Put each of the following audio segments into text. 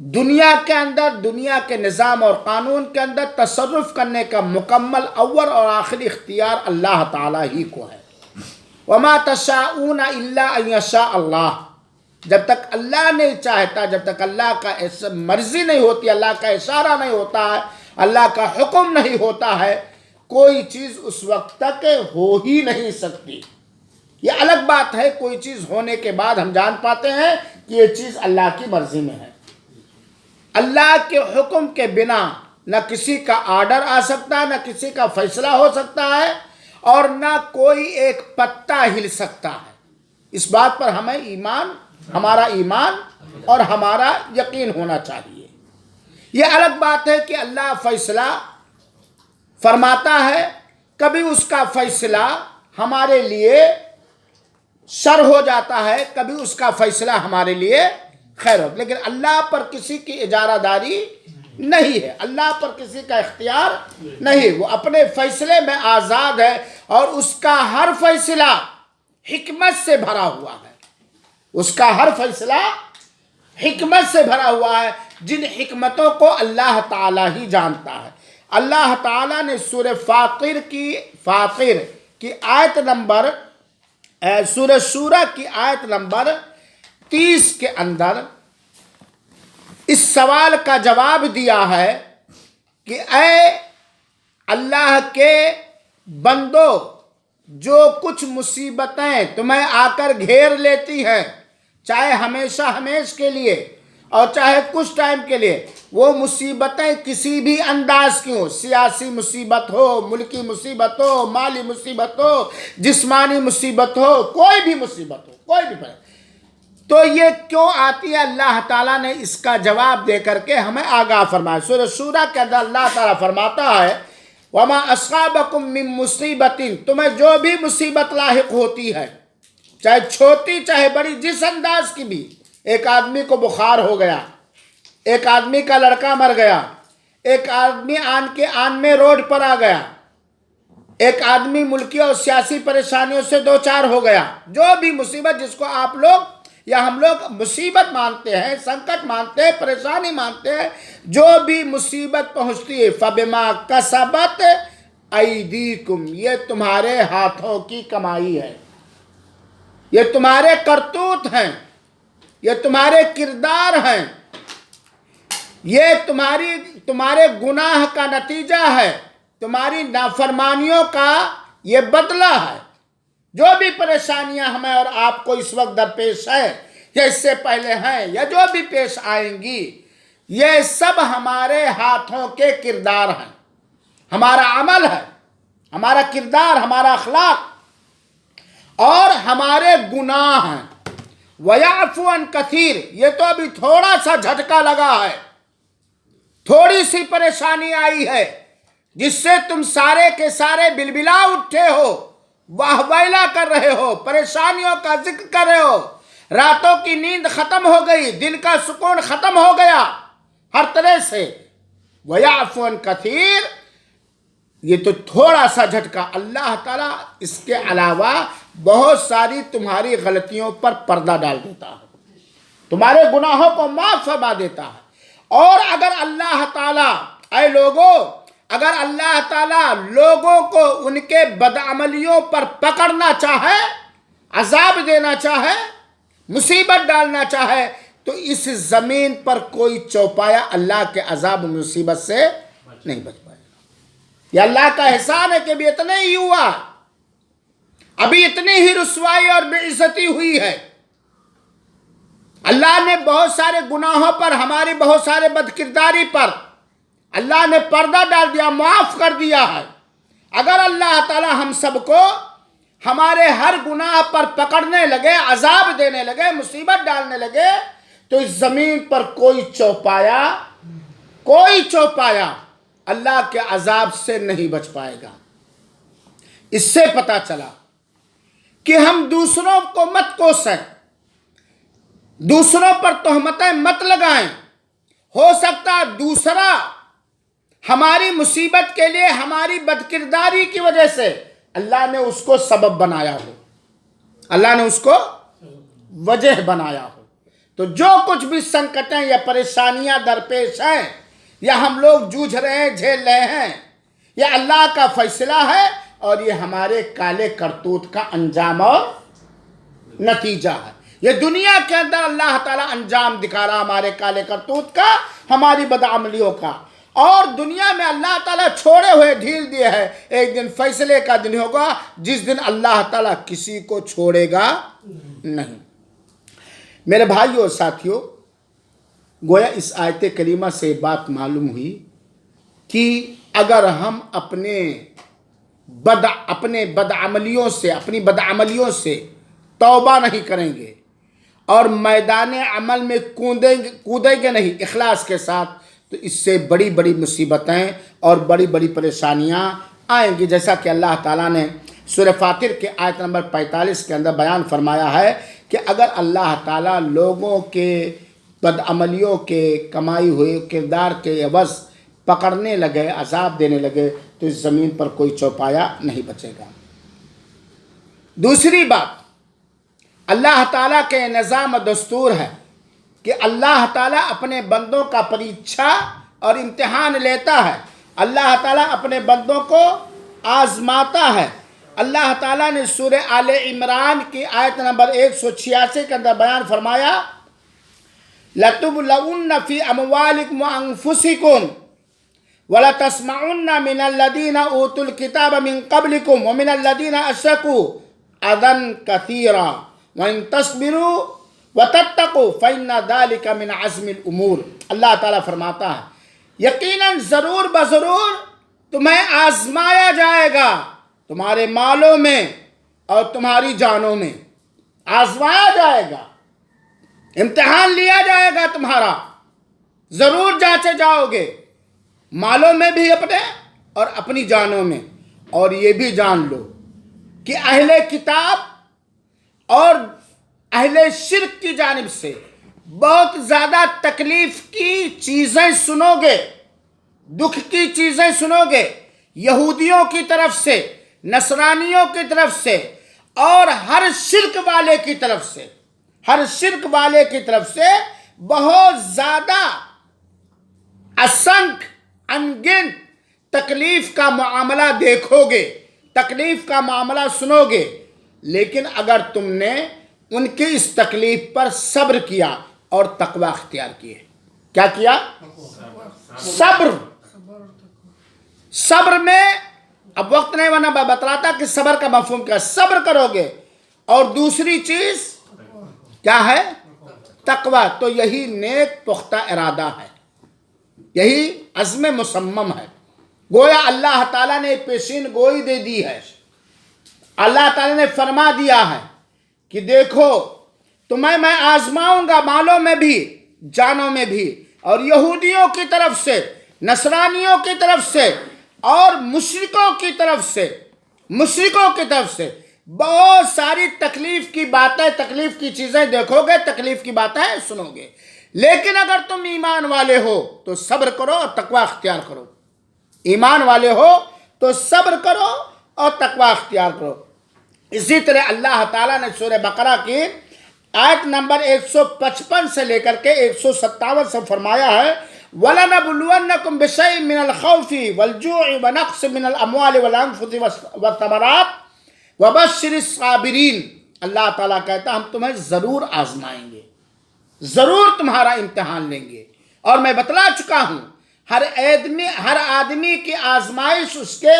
دنیا کے اندر، دنیا کے نظام اور قانون کے اندر تصرف کرنے کا مکمل اول اور آخری اختیار اللہ تعالیٰ ہی کو ہے۔ وَمَا تَشَاءُونَ إِلَّا أَن يَشَاءَ اللَّهُ، جب تک اللہ نہیں چاہتا، جب تک اللہ کا مرضی نہیں ہوتی، اللہ کا اشارہ نہیں ہوتا ہے، اللہ کا حکم نہیں ہوتا ہے، کوئی چیز اس وقت تک ہو ہی نہیں سکتی۔ یہ الگ بات ہے، کوئی چیز ہونے کے بعد ہم جان پاتے ہیں کہ یہ چیز اللہ کی مرضی میں ہے۔ اللہ کے حکم کے بنا نہ کسی کا آرڈر آ سکتا ہے، نہ کسی کا فیصلہ ہو سکتا ہے، اور نہ کوئی ایک پتا ہل سکتا ہے۔ اس بات پر ہمیں ہمارا ایمان اور ہمارا یقین ہونا چاہیے۔ یہ الگ بات ہے کہ اللہ فیصلہ فرماتا ہے، کبھی اس کا فیصلہ ہمارے لیے شر ہو جاتا ہے، کبھی اس کا فیصلہ ہمارے لیے خیر ہو، لیکن اللہ پر کسی کی اجارہ داری نہیں ہے، اللہ پر کسی کا اختیار نہیں، وہ اپنے فیصلے میں آزاد ہے، اور اس کا ہر فیصلہ حکمت سے بھرا ہوا ہے، اس کا ہر فیصلہ حکمت سے بھرا ہوا ہے، جن حکمتوں کو اللہ تعالیٰ ہی جانتا ہے۔ اللہ تعالیٰ نے سورہ فاطر کی آیت نمبر سورہ شورى کی آیت نمبر 30 کے اندر اس سوال کا جواب دیا ہے کہ اے اللہ کے بندو، جو کچھ مصیبتیں تمہیں آ کر گھیر لیتی ہیں، چاہے ہمیشہ ہمیش کے لیے اور چاہے کچھ ٹائم کے لیے، وہ مصیبتیں کسی بھی انداز کی ہو، سیاسی مصیبت ہو، ملکی مصیبت ہو، مالی مصیبت ہو، جسمانی مصیبت ہو، کوئی بھی مصیبت ہو، کوئی بھی تو یہ کیوں آتی ہے؟ اللہ تعالیٰ نے اس کا جواب دے کر کے ہمیں آگاہ فرمایا۔ سورہ شورى کے اندر اللہ تعالیٰ فرماتا ہے وَمَا أَصْحَابَكُم مِّن مُّصِيبَةٍ، تمہیں جو بھی مصیبت لاحق ہوتی ہے، چاہے چھوٹی چاہے بڑی، جس انداز کی بھی، ایک آدمی کو بخار ہو گیا، ایک آدمی کا لڑکا مر گیا، ایک آدمی آن میں روڈ پر آ گیا، ایک آدمی ملکی اور سیاسی پریشانیوں سے دوچار ہو گیا، جو بھی مصیبت جس کو آپ لوگ یا ہم لوگ مصیبت مانتے ہیں، سنکٹ مانتے ہیں، پریشانی مانتے ہیں، جو بھی مصیبت پہنچتی ہے فَبِمَا كَسَبَتْ أَيْدِيكُمْ، یہ تمہارے ہاتھوں کی کمائی ہے، یہ تمہارے کرتوت ہیں، یہ تمہارے کردار ہیں، یہ تمہارے گناہ کا نتیجہ ہے، تمہاری نافرمانیوں کا یہ بدلہ ہے۔ جو بھی پریشانیاں ہمیں اور آپ کو اس وقت درپیش ہیں یا اس سے پہلے ہیں یا جو بھی پیش آئیں گی، یہ سب ہمارے ہاتھوں کے کردار ہیں، ہمارا عمل ہے، ہمارا کردار، ہمارا اخلاق اور ہمارے گناہ ہیں۔ وَيَعْفُو عَنْ كَثِيرٍ، یہ تو ابھی تھوڑا سا جھٹکا لگا ہے، تھوڑی سی پریشانی آئی ہے، جس سے تم سارے کے سارے بلبلا اٹھے ہو، واہ ویلا کر رہے ہو، پریشانیوں کا ذکر کر رہے ہو، راتوں کی نیند ختم ہو گئی، دل کا سکون ختم ہو گیا ہر طرح سے۔ وَيَعْفُو عَنْ كَثِيرٍ، یہ تو تھوڑا سا جھٹکا، اللہ تعالیٰ اس کے علاوہ بہت ساری تمہاری غلطیوں پر پردہ ڈال دیتا ہے، تمہارے گناہوں کو معاف فرما دیتا ہے۔ اور اگر اللہ تعالیٰ، اے لوگوں، اگر اللہ تعالیٰ لوگوں کو ان کے بدعملیوں پر پکڑنا چاہے، عذاب دینا چاہے، مصیبت ڈالنا چاہے، تو اس زمین پر کوئی چوپایا اللہ کے عذاب و مصیبت سے نہیں بچ پائے گا۔ یہ اللہ کا احسان ہے کہ ابھی اتنے ہی ہوا، ابھی اتنی ہی رسوائی اور بے عزتی ہوئی ہے۔ اللہ نے بہت سارے گناہوں پر، ہماری بہت سارے بدکرداری پر اللہ نے پردہ ڈال دیا، معاف کر دیا ہے۔ اگر اللہ تعالی ہم سب کو ہمارے ہر گناہ پر پکڑنے لگے، عذاب دینے لگے، مصیبت ڈالنے لگے، تو اس زمین پر کوئی چوپایا اللہ کے عذاب سے نہیں بچ پائے گا۔ اس سے پتہ چلا کہ ہم دوسروں کو مت کوسیں، دوسروں پر تہمتیں مت لگائیں۔ ہو سکتا ہے دوسرا ہماری مصیبت کے لیے، ہماری بدکرداری کی وجہ سے اللہ نے اس کو سبب بنایا ہو، اللہ نے اس کو وجہ بنایا ہو، تو جو کچھ بھی سنکٹیں یا پریشانیاں درپیش ہیں یا ہم لوگ جوجھ رہے ہیں، جھیل رہے ہیں، یہ اللہ کا فیصلہ ہے اور یہ ہمارے کالے کرتوت کا انجام اور نتیجہ ہے۔ یہ دنیا کے اندر اللہ تعالیٰ انجام دکھا رہا ہمارے کالے کرتوت کا، ہماری بدعملیوں کا، اور دنیا میں اللہ تعالیٰ چھوڑے ہوئے ڈھیل دیے ہے۔ ایک دن فیصلے کا دن ہوگا جس دن اللہ تعالیٰ کسی کو چھوڑے گا نہیں۔ میرے بھائیوں اور ساتھیوں، گویا اس آیت کریمہ سے بات معلوم ہوئی کہ اگر ہم اپنی بدعملیوں سے توبہ نہیں کریں گے اور میدان عمل میں کودیں گے نہیں اخلاص کے ساتھ، تو اس سے بڑی بڑی مصیبتیں اور بڑی بڑی پریشانیاں آئیں گی، جیسا کہ اللہ تعالیٰ نے سورہ فاطر کے آیت نمبر 45 کے اندر بیان فرمایا ہے کہ اگر اللہ تعالیٰ لوگوں کے بدعملیوں کے کمائی ہوئے کردار کے عوض پکڑنے لگے، عذاب دینے لگے، تو اس زمین پر کوئی چوپایا نہیں بچے گا۔ دوسری بات، اللہ تعالیٰ کے نظام دستور ہے کہ اللہ تعالیٰ اپنے بندوں کا پریچھا اور امتحان لیتا ہے، اللہ تعالیٰ اپنے بندوں کو آزماتا ہے۔ اللہ تعالیٰ نے سورہ آل عمران کی آیت نمبر 186 کے اندر بیان فرمایا، لَتُبْلَوُنَّ فِي أَمْوَالِكُمْ وَأَنفُسِكُمْ وَلَتَسْمَعُنَّ مِنَ الَّذِينَ أُوتُوا الْكِتَابَ مِنْ قَبْلِكُمْ وَمِنَ الَّذِينَ أَشْرَكُوا أَذًى كَثِيرًا وَإِن تَصْبِرُوا وَتَتَّقُوا فَإِنَّ ذَلِكَ مِنْ عَزْمِ الْأُمُورِ۔ اللہ تعالیٰ فرماتا ہے یقیناً ضرور بضرور تمہیں آزمایا جائے گا، تمہارے مالوں میں اور تمہاری جانوں میں آزمایا جائے گا، امتحان لیا جائے گا تمہارا، ضرور جانچے جاؤ گے، مالوں میں بھی اپنے اور اپنی جانوں میں۔ اور یہ بھی جان لو کہ اہل کتاب اور اہل شرک کی جانب سے بہت زیادہ تکلیف کی چیزیں سنو گے، دکھ کی چیزیں سنو گے، یہودیوں کی طرف سے، نصرانیوں کی طرف سے، اور ہر شرک والے کی طرف سے، ہر شرک والے کی طرف سے بہت زیادہ اسنکھ انگنت تکلیف کا معاملہ دیکھو گے، تکلیف کا معاملہ سنو گے۔ لیکن اگر تم نے ان کی اس تکلیف پر صبر کیا اور تقوی اختیار کیے، کیا کیا؟ صبر میں اب وقت نہیں ورنہ میں بتلاتا کہ صبر کا مفہوم کیا، صبر کرو گے، اور دوسری چیز کیا ہے؟ تقوی۔ تو یہی نیک پختہ ارادہ ہے، یہی عزم مصمم ہے۔ گویا اللہ تعالیٰ نے پیشین گوئی دے دی ہے، اللہ تعالیٰ نے فرما دیا ہے کہ دیکھو تمہیں میں آزماؤں گا، مالوں میں بھی جانوں میں بھی، اور یہودیوں کی طرف سے، نصرانیوں کی طرف سے، اور مشرکوں کی طرف سے بہت ساری تکلیف کی باتیں، تکلیف کی چیزیں دیکھو گے، تکلیف کی باتیں سنو گے۔ لیکن اگر تم ایمان والے ہو تو صبر کرو اور تقوی اختیار کرو، ایمان والے ہو تو صبر کرو اور تقوی اختیار کرو۔ اسی طرح اللہ تعالیٰ نے سورہ بقرہ کی آیت نمبر 155 سے لے کر کے 157 سے فرمایا ہے، وَلَنَبْلُوَنَّكُمْ بِشَيْءٍ مِّنَ الْخَوْفِ وَالْجُوعِ وَنَقْصٍ مِّنَ الْأَمْوَالِ وَالْأَنفُسِ وَالثَّمَرَاتِ وَبَشِّرِ الصَّابِرِينَ۔ اللہ تعالیٰ کہتا ہم تمہیں ضرور آزمائیں گے، ضرور تمہارا امتحان لیں گے، اور میں بتلا چکا ہوں ہر آدمی کی آزمائش اس کے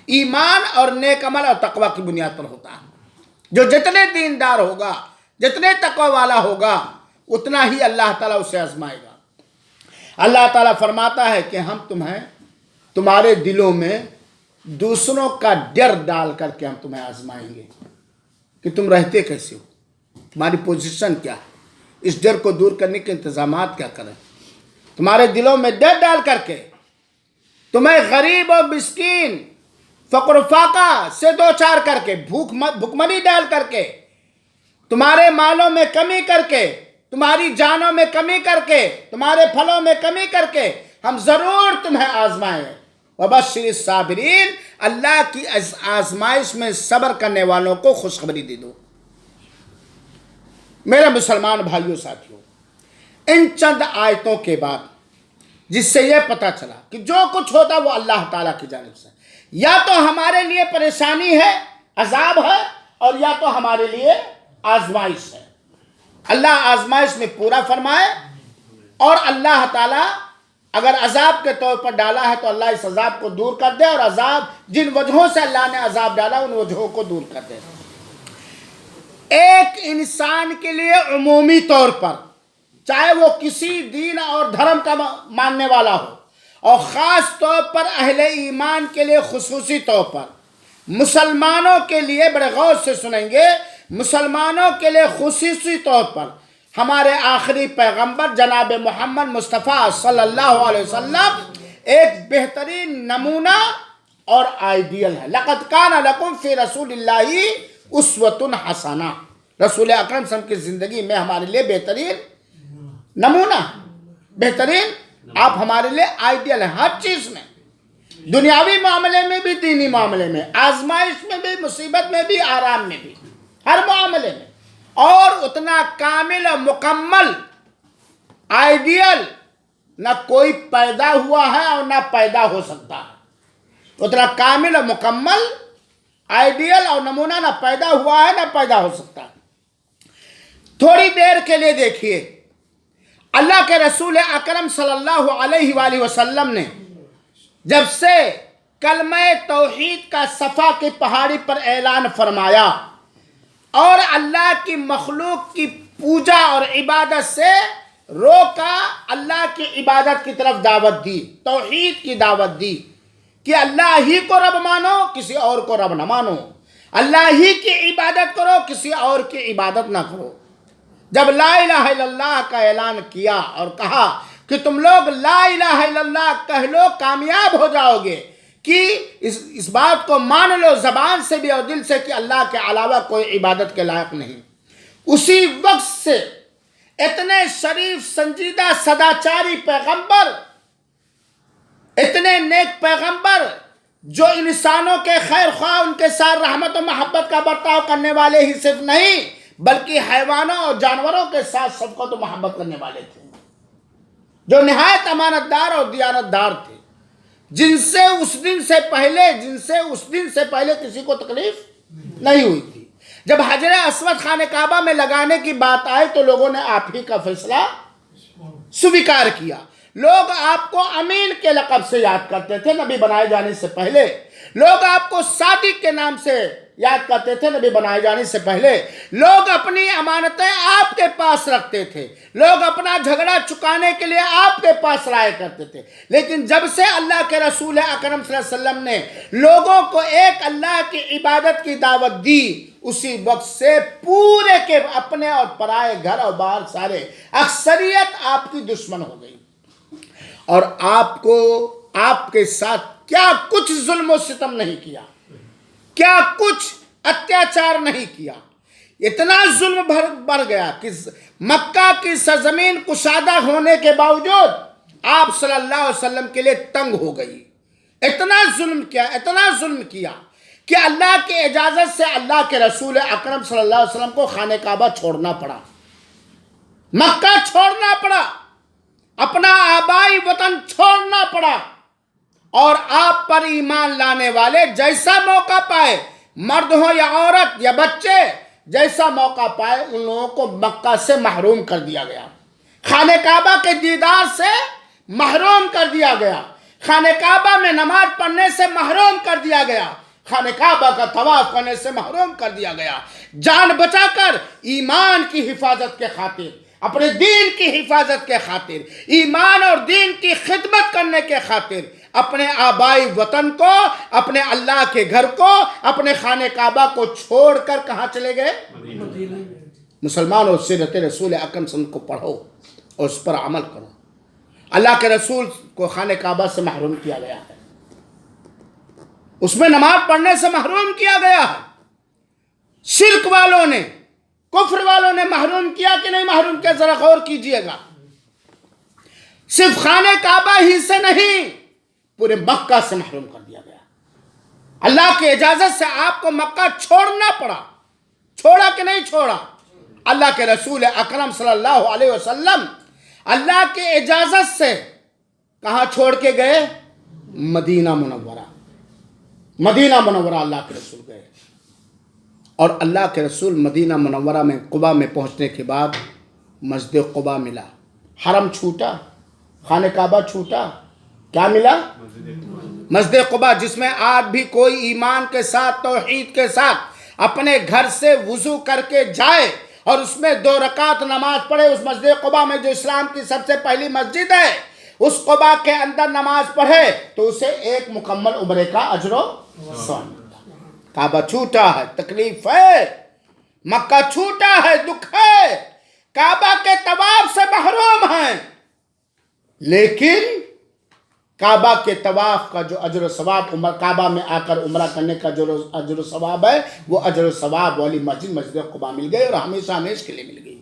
ایمان اور نیک عمل اور تقوی کی بنیاد پر ہوتا ہے۔ جو جتنے دیندار ہوگا، جتنے تقوی والا ہوگا، اتنا ہی اللہ تعالیٰ اسے آزمائے گا۔ اللہ تعالیٰ فرماتا ہے کہ ہم تمہارے دلوں میں دوسروں کا ڈر ڈال کر کے ہم تمہیں آزمائیں گے کہ تم رہتے کیسے ہو، تمہاری پوزیشن کیا ہے، اس ڈر کو دور کرنے کے انتظامات کیا کریں۔ تمہارے دلوں میں ڈر ڈال کر کے، تمہیں غریب اور مسکین، فقر و فاقہ سے دوچار کر کے، بھوکمری ڈال کر کے، تمہارے مالوں میں کمی کر کے، تمہاری جانوں میں کمی کر کے، تمہارے پھلوں میں کمی کر کے ہم ضرور تمہیں آزمائیں۔ وَبَشِّرِ الصَّابِرِينَ، اللہ کی آزمائش میں صبر کرنے والوں کو خوشخبری دے دو۔ میرے مسلمان بھائیوں ساتھیوں، ان چند آیتوں کے بعد جس سے یہ پتہ چلا کہ جو کچھ ہوتا وہ اللہ تعالیٰ کی جانب سے، یا تو ہمارے لیے پریشانی ہے، عذاب ہے، اور یا تو ہمارے لیے آزمائش ہے۔ اللہ آزمائش میں پورا فرمائے، اور اللہ تعالیٰ اگر عذاب کے طور پر ڈالا ہے تو اللہ اس عذاب کو دور کر دے، اور عذاب جن وجہوں سے اللہ نے عذاب ڈالا ان وجہوں کو دور کر دے۔ ایک انسان کے لیے عمومی طور پر، چاہے وہ کسی دین اور دھرم کا ماننے والا ہو، اور خاص طور پر اہل ایمان کے لیے خصوصی طور پر، مسلمانوں کے لیے بڑے غور سے سنیں گے، مسلمانوں کے لیے خصوصی طور پر ہمارے آخری پیغمبر جناب محمد مصطفیٰ صلی اللہ علیہ وسلم ایک بہترین نمونہ اور آئیڈیل ہے۔ لَقَدْ كَانَ لَكُمْ فِي رَسُولِ اللَّهِ أُسْوَةٌ حَسَنَةٌ، رسول اکرم صلی اللہ علیہ وسلم کی زندگی میں ہمارے لیے بہترین نمونہ، بہترین، آپ ہمارے لیے آئیڈیل ہیں ہر چیز میں، دنیاوی معاملے میں بھی، دینی معاملے میں، آزمائش میں بھی، مصیبت میں بھی، آرام میں بھی، ہر معاملے میں، اور اتنا کامل و مکمل آئیڈیل نہ کوئی پیدا ہوا ہے اور نہ پیدا ہو سکتا ہے۔ اتنا کامل و مکمل آئیڈیل اور نمونہ نہ پیدا ہوا ہے نہ پیدا ہو سکتا ہے۔ تھوڑی دیر کے لیے دیکھیے، اللہ کے رسول اکرم صلی اللہ علیہ وآلہ وسلم نے جب سے کلمہ توحید کا صفا کی پہاڑی پر اعلان فرمایا اور اللہ کی مخلوق کی پوجا اور عبادت سے روکا، اللہ کی عبادت کی طرف دعوت دی، توحید کی دعوت دی کہ اللہ ہی کو رب مانو، کسی اور کو رب نہ مانو، اللہ ہی کی عبادت کرو، کسی اور کی عبادت نہ کرو۔ جب لا الہ الا اللہ کا اعلان کیا اور کہا کہ تم لوگ لا الہ الا اللہ کہہ لو، کامیاب ہو جاؤ گے، کہ اس بات کو مان لو زبان سے بھی اور دل سے کہ اللہ کے علاوہ کوئی عبادت کے لائق نہیں، اسی وقت سے اتنے شریف سنجیدہ سداچاری پیغمبر، اتنے نیک پیغمبر جو انسانوں کے خیر خواہ، ان کے ساتھ رحمت و محبت کا برتاؤ کرنے والے ہی صرف نہیں بلکہ حیوانوں اور جانوروں کے ساتھ شفقت و محبت کرنے والے تھے، جو نہایت امانت دار اور دیانت دار تھے، جن سے اس دن سے پہلے کسی کو تکلیف نہیں ہوئی تھی۔ جب حجر اسود خانہ کعبہ میں لگانے کی بات آئی تو لوگوں نے آپ ہی کا فیصلہ سویکار کیا۔ لوگ آپ کو امین کے لقب سے یاد کرتے تھے نبی بنائے جانے سے پہلے، لوگ آپ کو صادق کے نام سے یاد کرتے تھے نبی بنائے جانے سے پہلے، لوگ اپنی امانتیں آپ کے پاس رکھتے تھے، لوگ اپنا جھگڑا چکانے کے لیے آپ کے پاس رائے کرتے تھے، لیکن جب سے اللہ کے رسول اکرم صلی اللہ علیہ وسلم نے لوگوں کو ایک اللہ کی عبادت کی دعوت دی، اسی وقت سے پورے کے اپنے اور پرائے گھر اور باہر سارے اکثریت آپ کی دشمن ہو گئی، اور آپ کے ساتھ کیا کچھ ظلم و ستم نہیں کیا، کیا کچھ اتیاچار نہیں کیا، اتنا ظلم بڑھ گیا کہ مکہ کی سرزمین کشادہ ہونے کے باوجود آپ صلی اللہ علیہ وسلم کے لیے تنگ ہو گئی، اتنا ظلم کیا کہ اللہ کی اجازت سے اللہ کے رسول اکرم صلی اللہ علیہ وسلم کو خانہ کعبہ چھوڑنا پڑا، مکہ چھوڑنا پڑا، اپنا آبائی وطن چھوڑنا پڑا، اور آپ پر ایمان لانے والے جیسا موقع پائے، مرد ہو یا عورت یا بچے، جیسا موقع پائے ان لوگوں کو مکہ سے محروم کر دیا گیا، خانہ کعبہ کے دیدار سے محروم کر دیا گیا، خانہ کعبہ میں نماز پڑھنے سے محروم کر دیا گیا، خانہ کعبہ کا طواف کرنے سے محروم کر دیا گیا، جان بچا کر ایمان کی حفاظت کے خاطر، اپنے دین کی حفاظت کے خاطر، ایمان اور دین کی خدمت کرنے کے خاطر اپنے آبائی وطن کو، اپنے اللہ کے گھر کو، اپنے خانہ کعبہ کو چھوڑ کر کہاں چلے گئے؟ مسلمانوں، سیرت رسول اکرم صلی اللہ علیہ وسلم کو پڑھو اور اس پر عمل کرو۔ اللہ کے رسول کو خانہ کعبہ سے محروم کیا گیا ہے، اس میں نماز پڑھنے سے محروم کیا گیا ہے، شرک والوں نے، کفر والوں نے محروم کیا کہ نہیں محروم کیا؟ ذرا غور کیجئے گا۔ صرف خانہ کعبہ ہی سے نہیں، پورے مکہ سے محروم کر دیا گیا۔ اللہ کی اجازت سے آپ کو مکہ چھوڑنا پڑا، چھوڑا کہ نہیں چھوڑا؟ اللہ کے رسول اکرم صلی اللہ علیہ وسلم اللہ کی اجازت سے کہاں چھوڑ کے گئے؟ مدینہ منورہ۔ مدینہ منورہ اللہ کے رسول گئے، اور اللہ کے رسول مدینہ منورہ میں قباء میں پہنچنے کے بعد مسجد قباء ملا، حرم چھوٹا، خانہ کعبہ چھوٹا، کیا ملا؟ مسجد قباء، جس میں آج بھی کوئی ایمان کے ساتھ، توحید کے ساتھ اپنے گھر سے وضو کر کے جائے اور اس میں 2 رکعت نماز پڑھے، اس مسجد قباء میں جو اسلام کی سب سے پہلی مسجد ہے، اس قباء کے اندر نماز پڑھے تو اسے 1 مکمل عمرے کا اجر و ثواب ملتا۔ کعبہ چھوٹا ہے، تکلیف ہے، مکہ چھوٹا ہے، دکھ ہے، کعبہ کے طواف سے محروم ہیں، لیکن کعبہ کے طواف کا جو اجر و ثواب، کعبہ میں آ کر عمرہ کرنے کا جو اجر و ثواب ہے، وہ اجر و ثواب والی مسجد قباء مل گئی، اور ہمیشہ ہمیشہ کے لیے مل گئی۔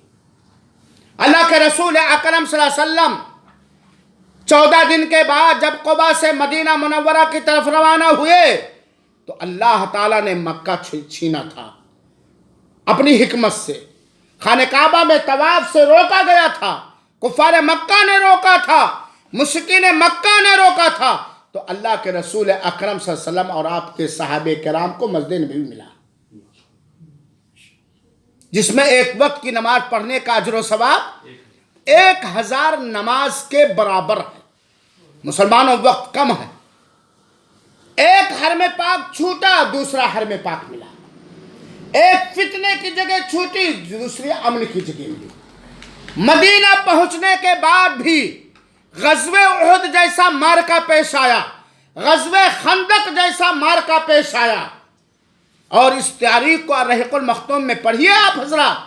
اللہ کے رسول اکرم صلی اللہ علیہ وسلم 14 دن کے بعد جب قباء سے مدینہ منورہ کی طرف روانہ ہوئے تو اللہ تعالیٰ نے مکہ چھینا تھا اپنی حکمت سے، خانہ کعبہ میں طواف سے روکا گیا تھا، کفار مکہ نے روکا تھا، مشرکین مکہ نے روکا تھا، تو اللہ کے رسول اکرم صلی اللہ علیہ وسلم اور آپ کے صحابہ کرام کو مسجد نبوی ملا، جس میں ایک وقت کی نماز پڑھنے کا اجر و ثواب 1000 نماز کے برابر ہے۔ مسلمانوں وقت کم ہے، ایک حرم پاک چھوٹا، دوسرا حرم پاک ملا، ایک فتنے کی جگہ چھوٹی، دوسری امن کی جگہ ملی۔ مدینہ پہنچنے کے بعد بھی غزوہ احد جیسا معرکہ پیش آیا، غزوہ خندق جیسا معرکہ پیش آیا، اور اس تاریخ کو رحیق المختوم میں پڑھیے آپ حضرات۔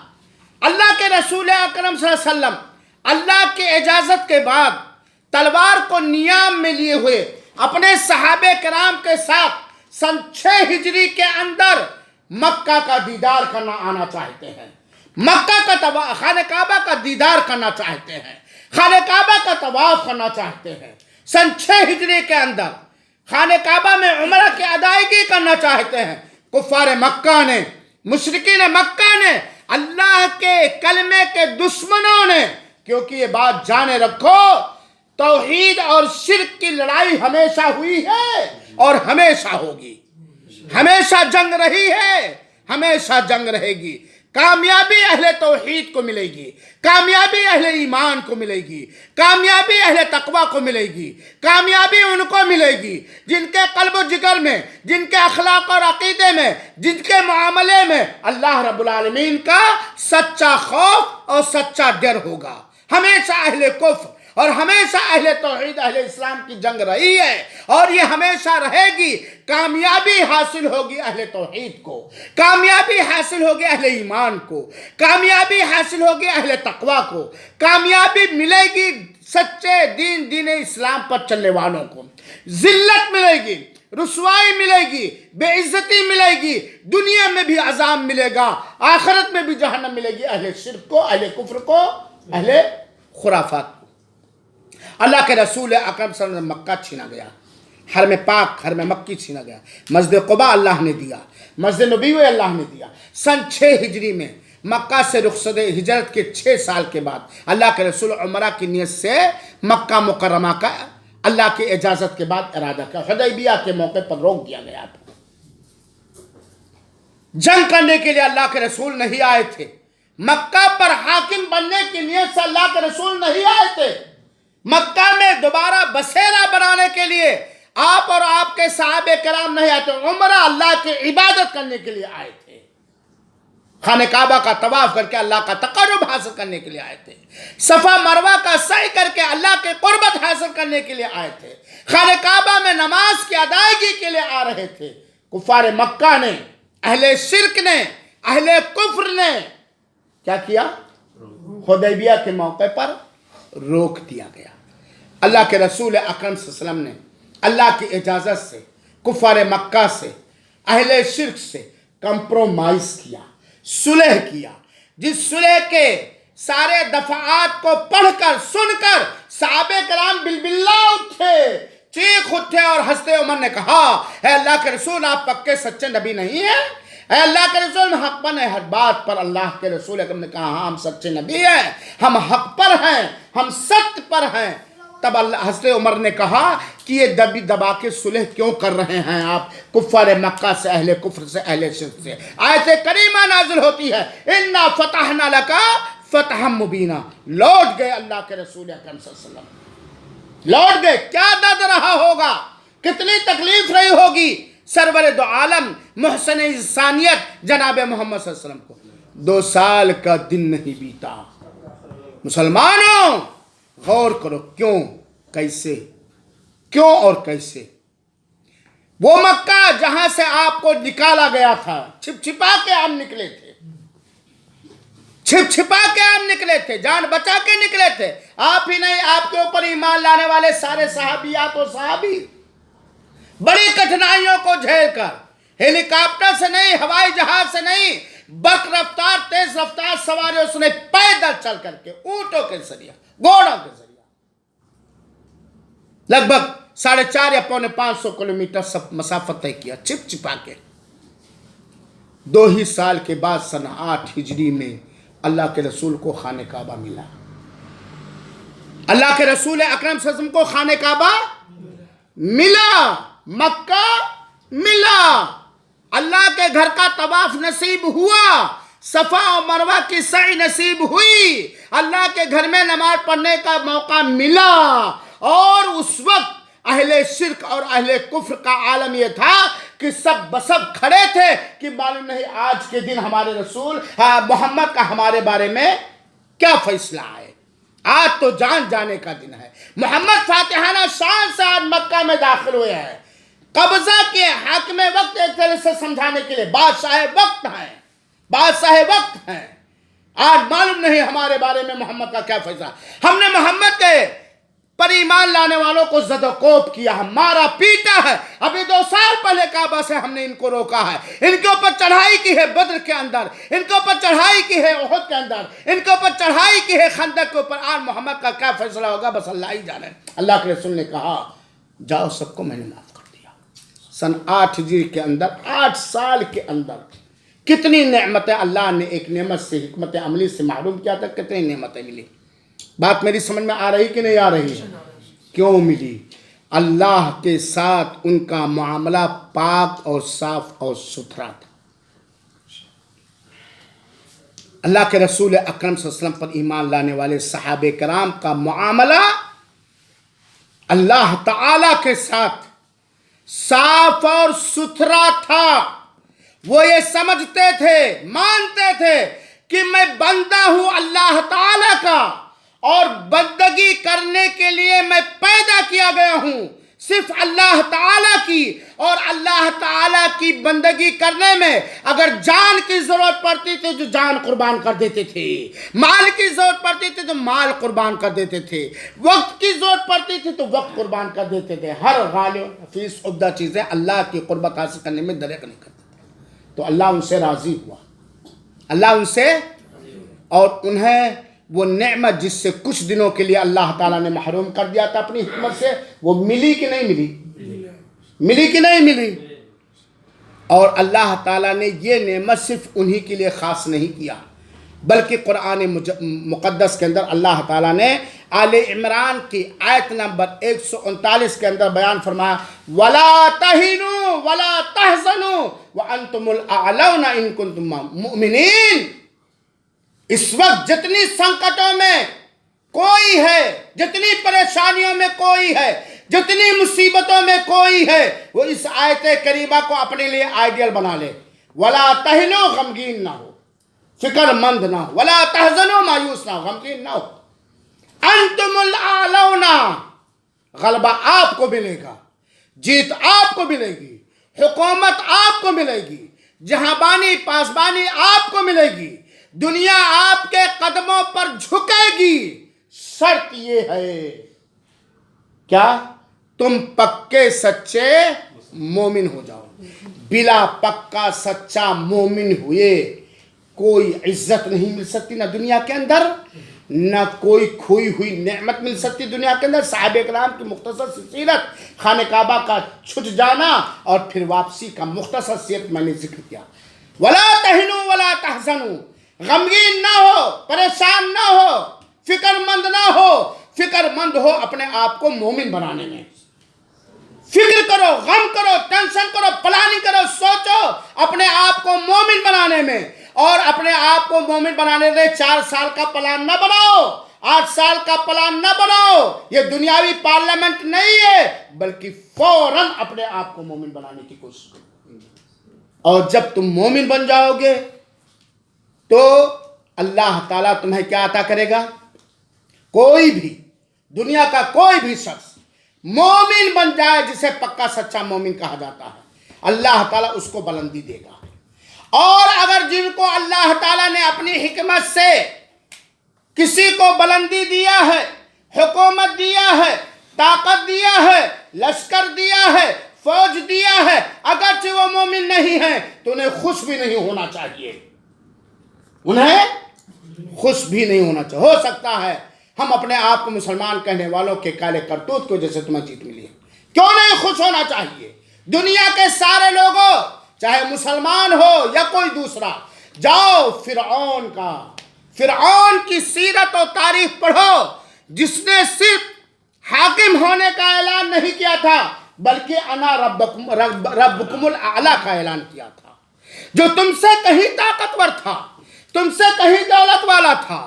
اللہ کے رسول اکرم صلی اللہ علیہ وسلم اللہ کی اجازت کے بعد تلوار کو نیام میں لیے ہوئے اپنے صحابہ کرام کے ساتھ سن 6 ہجری کے اندر مکہ کا دیدار کرنا آنا چاہتے ہیں، مکہ کا خانہ کعبہ کا دیدار کرنا چاہتے ہیں، خانہ کعبہ کا طواف کرنا چاہتے ہیں، سن 6 ہجری کے اندر خانہ کعبہ میں عمرہ کی ادائیگی کرنا چاہتے ہیں۔ کفار مکہ نے، مشرکین مکہ نے، اللہ کے کلمے کے دشمنوں نے، کیونکہ یہ بات جانے رکھو، توحید اور شرک کی لڑائی ہمیشہ ہوئی ہے اور ہمیشہ ہوگی، ہمیشہ جنگ رہی ہے، ہمیشہ جنگ رہے گی۔ کامیابی اہل توحید کو ملے گی، کامیابی اہل ایمان کو ملے گی، کامیابی اہل تقوی کو ملے گی، کامیابی ان کو ملے گی جن کے قلب و جگر میں، جن کے اخلاق اور عقیدے میں، جن کے معاملے میں اللہ رب العالمین کا سچا خوف اور سچا ڈر ہوگا۔ ہمیشہ اہل کفر اور ہمیشہ اہل توحید، اہل اسلام کی جنگ رہی ہے اور یہ ہمیشہ رہے گی۔ کامیابی حاصل ہوگی اہل توحید کو، کامیابی حاصل ہوگی اہل ایمان کو، کامیابی حاصل ہوگی اہل تقوی کو، کامیابی ملے گی سچے دین اسلام پر چلنے والوں کو۔ ذلت ملے گی، رسوائی ملے گی، بے عزتی ملے گی، دنیا میں بھی عذاب ملے گا، آخرت میں بھی جہنم ملے گی اہل شرک کو، اہل کفر کو، اہل خرافات کو۔ اللہ کے رسول اکرم صلی اللہ علیہ وسلم مکہ چھینا گیا، حرم پاک، حرم مکی چھینا گیا، مسجد قباء اللہ نے دیا، مسجد نبوی اللہ نے دیا۔ سن 6 ہجری میں مکہ سے رخصت ہجرت کے 6 سال کے بعد اللہ کے رسول عمرہ کی نیت سے مکہ مکرمہ کا اللہ کی اجازت کے بعد ارادہ کیا۔ حدیبیہ کے موقع پر روک دیا گیا تھا، جنگ کرنے کے لیے اللہ کے رسول نہیں آئے تھے، مکہ پر حاکم بننے کی نیت سے اللہ کے رسول نہیں آئے تھے، مکہ میں دوبارہ بسیرا بنانے کے لیے آپ اور آپ کے صحابہ کرام نہیں آئے تھے، عمرہ اللہ کی عبادت کرنے کے لیے آئے تھے، خانہ کعبہ کا طواف کر کے اللہ کا تقرب حاصل کرنے کے لیے آئے تھے، صفا مروہ کا سعی کر کے اللہ کے قربت حاصل کرنے کے لیے آئے تھے، خانہ کعبہ میں نماز کی ادائیگی کے لیے آ رہے تھے۔ کفار مکہ نے، اہل شرک نے، اہل کفر نے کیا کیا؟ حدیبیہ کے موقع پر روک دیا گیا۔ اللہ کے رسول اکرم صلی اللہ علیہ وسلم نے اللہ کی اجازت سے کفار مکہ سے، اہل شرک سے کمپرومائز کیا، صلح کیا، جس صلح کے سارے دفعات کو پڑھ کر سن کر صحابہ کرام بلبلا اٹھے، چیخ اٹھے اور حضرت عمر نے کہا، اے اللہ کے رسول آپ پکے سچے نبی نہیں ہیں؟ اے اللہ کے رسول ہم حق پر ہیں ہر بات پر. اللہ کے رسول اکرم نے کہا ہاں ہم سچے نبی ہیں, ہم حق پر ہیں, ہم سچ پر ہیں. تب حضرت عمر نے کہا کہ یہ دبی دبا کے صلح کیوں کر رہے ہیں آپ کفار مکہ سے, اہل کفر سے, اہل شرک سے. آیت کریمہ نازل ہوتی ہے انا فتحنا لکا فتحا مبینا. لوٹ گئے اللہ کے رسول اکرم صلی اللہ علیہ وسلم, لوٹ گئے. کیا درد رہا ہوگا, کتنی تکلیف رہی ہوگی سرور دو عالم محسن انسانیت جناب محمد صلی اللہ علیہ وسلم کو. 2 سال کا دن نہیں بیتا. مسلمانوں غور کرو کیوں, کیسے, کیوں اور کیسے. وہ مکہ جہاں سے آپ کو نکالا گیا تھا, چھپ چھپا کے آپ نکلے تھے, چھپ چھپا کے آپ نکلے تھے, جان بچا کے نکلے تھے. آپ ہی نہیں, آپ کے اوپر ایمان لانے والے سارے صحابیات اور صحابی بڑی کٹھنائیوں کو جھیل کر, ہیلی کاپٹر سے نہیں, ہوائی جہاز سے نہیں, برق رفتار تیز رفتار سواری اس نے پیدل چل کر کے, اونٹوں کے ذریعہ, گھوڑوں کے ذریعہ لگ بھگ 4.5 یا 550 کلومیٹر سب مسافت طے کیا چھپ چھپا کے. 2 ہی سال کے بعد سن 8 ہجری میں اللہ کے رسول کو خانہ کعبہ ملا. اللہ کے رسول اکرم صلی اللہ علیہ وسلم کو خانہ کعبہ ملا, مکہ ملا, اللہ کے گھر کا طواف نصیب ہوا, صفا و مروہ کی سعی نصیب ہوئی, اللہ کے گھر میں نماز پڑھنے کا موقع ملا. اور اس وقت اہل شرک اور اہل کفر کا عالم یہ تھا کہ سب بسب کھڑے تھے کہ معلوم نہیں آج کے دن ہمارے رسول محمد کا ہمارے بارے میں کیا فیصلہ ہے. آج تو جان جانے کا دن ہے. محمد فاتحانہ شان سے آج مکہ میں داخل ہوئے ہیں. قبضہ کے حاکم وقت ایک طرح سے سمجھانے کے لیے بادشاہ وقت ہیں, بادشاہ وقت ہیں. آج معلوم نہیں ہمارے بارے میں محمد کا کیا فیصلہ. ہم نے محمد کے پر ایمان لانے والوں کو زد و کوب کیا ہے, مارا پیٹا ہے. ابھی 2 سال پہلے کعبہ سے ہم نے ان کو روکا ہے. ان کے اوپر چڑھائی کی ہے بدر کے اندر, ان کے اوپر چڑھائی کی ہے احد کے اندر, ان کے اوپر چڑھائی کی ہے خندق کے اوپر. آج محمد کا کیا فیصلہ ہوگا بس اللہ ہی جانے. اللہ کے رسول نے کہا جاؤ سب کو میں نے معاف کر دیا. سن 8 ہجری کے اندر 8 سال کے اندر کتنی نعمتیں اللہ نے ایک نعمت سے حکمت عملی سے محروم کیا تھا, کتنی نعمتیں ملی. بات میری سمجھ میں آ رہی کہ نہیں آ رہی ہے؟ کیوں ملی؟ اللہ کے ساتھ ان کا معاملہ پاک اور صاف اور ستھرا تھا. اللہ کے رسول اکرم صلی اللہ علیہ وسلم پر ایمان لانے والے صحابہ کرام کا معاملہ اللہ تعالی کے ساتھ صاف اور ستھرا تھا. وہ یہ سمجھتے تھے, مانتے تھے کہ میں بندہ ہوں اللہ تعالی کا, اور بندگی کرنے کے لیے میں پیدا کیا گیا ہوں صرف اللہ تعالیٰ کی. اور اللہ تعالیٰ کی بندگی کرنے میں اگر جان کی ضرورت پڑتی تھی تو جان قربان کر دیتے تھے, مال کی ضرورت پڑتی تھی تو مال قربان کر دیتے تھے, وقت کی ضرورت پڑتی تھی تو وقت قربان کر دیتے تھے. ہر غالب نفیس عمدہ چیزیں اللہ کی قربت حاصل کرنے میں دریغ نہیں کرتے تھے. تو اللہ ان سے راضی ہوا, اللہ ان سے, اور انہیں وہ نعمت جس سے کچھ دنوں کے لیے اللہ تعالیٰ نے محروم کر دیا تھا اپنی حکمت سے, وہ ملی کہ نہیں ملی؟ ملی کہ نہیں ملی؟ اور اللہ تعالیٰ نے یہ نعمت صرف انہی کے لیے خاص نہیں کیا, بلکہ قرآن مقدس کے اندر اللہ تعالیٰ نے آل عمران کی آیت نمبر 139 کے اندر بیان فرمایا وَلَا تَهِنُوا وَلَا تَحْزَنُوا وَأَنْتُمُ الْأَعْلَوْنَ إِن كُنتُم مُؤْمِنِينَ. اس وقت جتنی سنکٹوں میں کوئی ہے, جتنی پریشانیوں میں کوئی ہے, جتنی مصیبتوں میں کوئی ہے, وہ اس آیت کریمہ کو اپنے لیے آئیڈیل بنا لے. وَلَا تَهِنُوا, غمگین نہ ہو, فکر مند نہ ہو, وَلَا تَحْزَنُوا, مایوس نہ ہو, غمگین نہ ہو. أَنْتُمُ الْأَعْلَوْنَ, غلبہ آپ کو ملے گا, جیت آپ کو ملے گی, حکومت آپ کو ملے گی, جہاں پاسبانی آپ کو ملے گی, دنیا آپ کے قدموں پر جھکے گی. شرط یہ ہے کیا؟ تم پکے سچے مومن ہو جاؤ. بلا پکا سچا مومن ہوئے کوئی عزت نہیں مل سکتی نہ دنیا کے اندر, نہ کوئی کھوئی ہوئی نعمت مل سکتی دنیا کے اندر. صحابہ کرام کی مختصر سی سیرت, خانہ کعبہ کا چھٹ جانا اور پھر واپسی کا مختصر سیرت میں نے ذکر کیا. ولا تہنوا ولا تحزنوا، غمگین نہ ہو، پریشان نہ ہو، فکر مند نہ ہو، فکر مند ہو اپنے آپ کو مومن بنانے میں، فکر کرو، غم کرو، ٹینشن کرو، پلاننگ کرو، سوچو اپنے آپ کو مومن بنانے میں، اور اپنے آپ کو مومن بنانے میں 4 سال کا پلان نہ بناؤ، 8 سال کا پلان نہ بناؤ، یہ دنیاوی پارلیمنٹ نہیں ہے، بلکہ فوراً اپنے آپ کو مومن بنانے کی کوشش کرو۔ اور جب تم مومن بن جاؤ گے تو اللہ تعالیٰ تمہیں کیا عطا کرے گا؟ کوئی بھی دنیا کا کوئی بھی شخص مومن بن جائے، جسے پکا سچا مومن کہا جاتا ہے، اللہ تعالیٰ اس کو بلندی دے گا۔ اور اگر جن کو اللہ تعالیٰ نے اپنی حکمت سے کسی کو بلندی دیا ہے، حکومت دیا ہے، طاقت دیا ہے، لشکر دیا ہے، فوج دیا ہے، اگرچہ وہ مومن نہیں ہے تو انہیں خوش بھی نہیں ہونا چاہیے، انہیں خوش بھی نہیں ہونا چاہیے۔ ہو سکتا ہے ہم اپنے آپ کو مسلمان کہنے والوں کے کالے کرتوت کی وجہ سے تمہیں جیت ملی ہے، کیوں نہیں خوش ہونا چاہیے؟ دنیا کے سارے لوگوں، چاہے مسلمان ہو یا کوئی دوسرا، جاؤ فرعون کی سیرت و تاریخ پڑھو، جس نے صرف حاکم ہونے کا اعلان نہیں کیا تھا بلکہ انا ربکم الاعلی کا اعلان کیا تھا، جو تم سے کہیں طاقتور تھا، تم سے کہیں دولت والا تھا،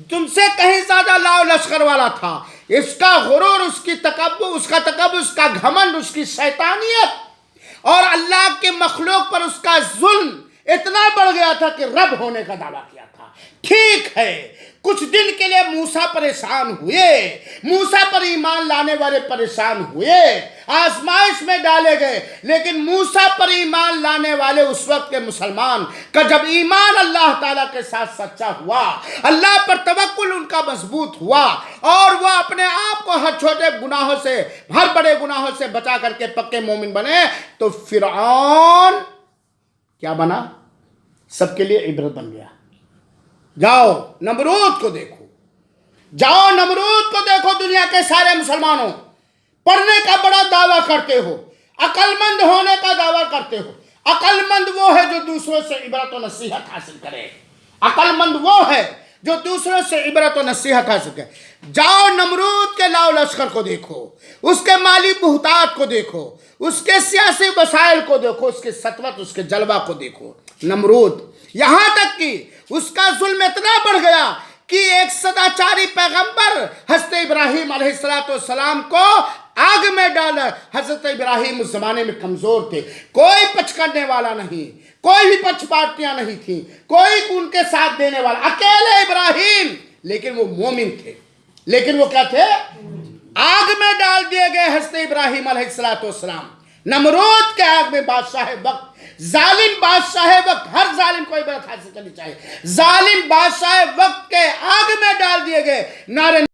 تم سے کہیں زیادہ لاؤ لشکر والا تھا۔ اس کا غرور، اس کا تکبر، اس کا گھمنڈ، اس کی شیطانیت اور اللہ کے مخلوق پر اس کا ظلم اتنا بڑھ گیا تھا کہ رب ہونے کا دعویٰ کیا تھا۔ ٹھیک ہے، کچھ دن کے لیے موسیٰ پریشان ہوئے، موسیٰ پر ایمان لانے والے پریشان ہوئے، آزمائش میں ڈالے گئے، لیکن موسیٰ پر ایمان لانے والے اس وقت کے مسلمان کا جب ایمان اللہ تعالیٰ کے ساتھ سچا ہوا، اللہ پر توکل ان کا مضبوط ہوا، اور وہ اپنے آپ کو ہر چھوٹے گناہوں سے، ہر بڑے گناہوں سے بچا کر کے پکے مومن بنے، تو فرعون کیا بنا؟ سب کے لیے عبرت بن گیا۔ جاؤ نمرود کو دیکھو، جاؤ نمرود کو دیکھو، دنیا کے سارے مسلمانوں پڑھنے کا بڑا دعویٰ کرتے ہو، عقل مند ہونے کا دعویٰ کرتے ہو۔ عقل مند وہ ہے جو دوسروں سے عبرت و نصیحت حاصل کرے، عقل مند وہ ہے جو دوسروں سے عبرت و نصیحت حاصل کرے۔ جاؤ نمرود کے لاؤ لشکر کو دیکھو، اس کے مالی بہتات کو دیکھو، اس کے سیاسی وسائل کو دیکھو، اس کے سطوت، اس کے جلوہ کو دیکھو۔ نمرود، یہاں تک کہ اس کا ظلم اتنا بڑھ گیا کہ ایک سداچاری پیغمبر حضرت ابراہیم علیہ السلام کو آگ میں ڈالا۔ حضرت ابراہیم اس زمانے میں کمزور تھے، کوئی پچ کرنے والا نہیں، کوئی بھی پچ پارٹیاں نہیں تھیں، کوئی ان کے ساتھ دینے والا، اکیلے ابراہیم، لیکن وہ مومن تھے۔ لیکن وہ کیا تھے؟ آگ میں ڈال دیے گئے حضرت ابراہیم علیہ السلام۔ نمرود کے آگ میں بادشاہ وقت، ظالم بادشاہ وقت، ہر ظالم کو عبرت حاصل کرنی چاہیے، ظالم بادشاہ وقت کے آگ میں ڈال دیے گئے۔ نعرے